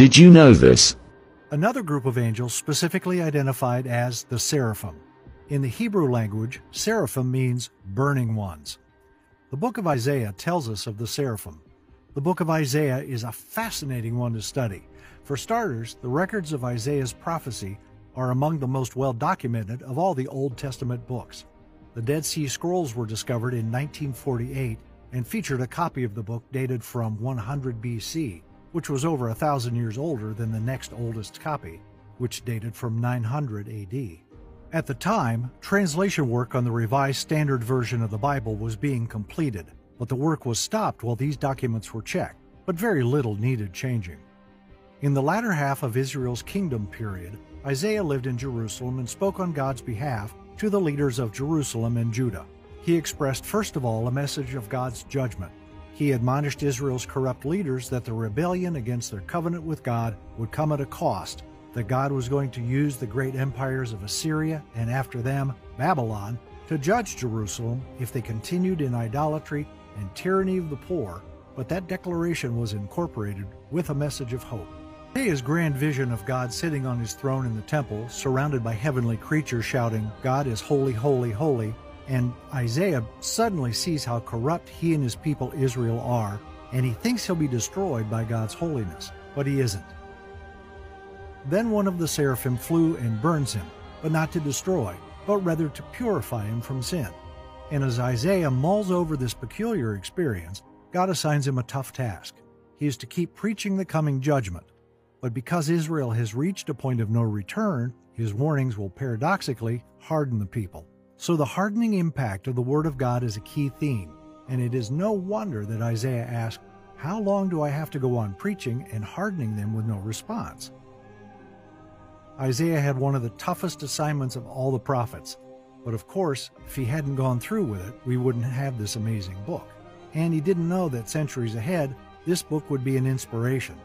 Did you know this? Another group of angels specifically identified as the Seraphim. In the Hebrew language, Seraphim means burning ones. The book of Isaiah tells us of the Seraphim. The book of Isaiah is a fascinating one to study. For starters, the records of Isaiah's prophecy are among the most well-documented of all the Old Testament books. The Dead Sea Scrolls were discovered in 1948 and featured a copy of the book dated from 100 BC, which was over 1,000 years older than the next oldest copy, which dated from 900 AD. At the time, translation work on the Revised Standard Version of the Bible was being completed, but the work was stopped while these documents were checked, but very little needed changing. In the latter half of Israel's kingdom period, Isaiah lived in Jerusalem and spoke on God's behalf to the leaders of Jerusalem and Judah. He expressed first of all a message of God's judgment. He admonished Israel's corrupt leaders that the rebellion against their covenant with God would come at a cost, that God was going to use the great empires of Assyria and after them, Babylon, to judge Jerusalem if they continued in idolatry and tyranny of the poor, but that declaration was incorporated with a message of hope. Isaiah's grand vision of God sitting on his throne in the temple, surrounded by heavenly creatures shouting, "God is holy, holy, holy," and Isaiah suddenly sees how corrupt he and his people Israel are, and he thinks he'll be destroyed by God's holiness, but he isn't. Then one of the seraphim flew and burns him, but not to destroy, but rather to purify him from sin. And as Isaiah mulls over this peculiar experience, God assigns him a tough task. He is to keep preaching the coming judgment. But because Israel has reached a point of no return, his warnings will paradoxically harden the people. So the hardening impact of the Word of God is a key theme, and it is no wonder that Isaiah asked, "How long do I have to go on preaching and hardening them with no response?" Isaiah had one of the toughest assignments of all the prophets, but of course, if he hadn't gone through with it, we wouldn't have this amazing book. And he didn't know that centuries ahead, this book would be an inspiration.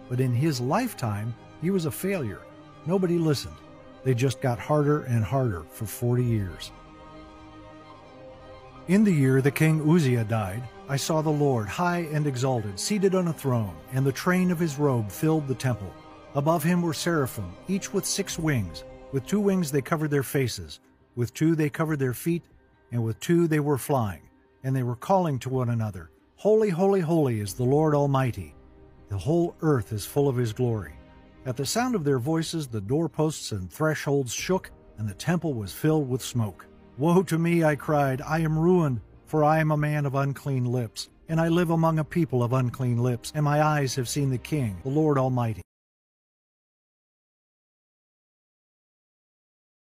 But in his lifetime, he was a failure. Nobody listened. They just got harder and harder for 40 years. In the year the king Uzziah died, I saw the Lord high and exalted, seated on a throne, and the train of his robe filled the temple. Above him were seraphim, each with 6 wings. With 2 wings they covered their faces, with 2 they covered their feet, and with 2 they were flying. And they were calling to one another, "Holy, holy, holy is the Lord Almighty. The whole earth is full of his glory." At the sound of their voices, the doorposts and thresholds shook, and the temple was filled with smoke. "Woe to me," I cried, "I am ruined, for I am a man of unclean lips, and I live among a people of unclean lips, and my eyes have seen the King, the Lord Almighty."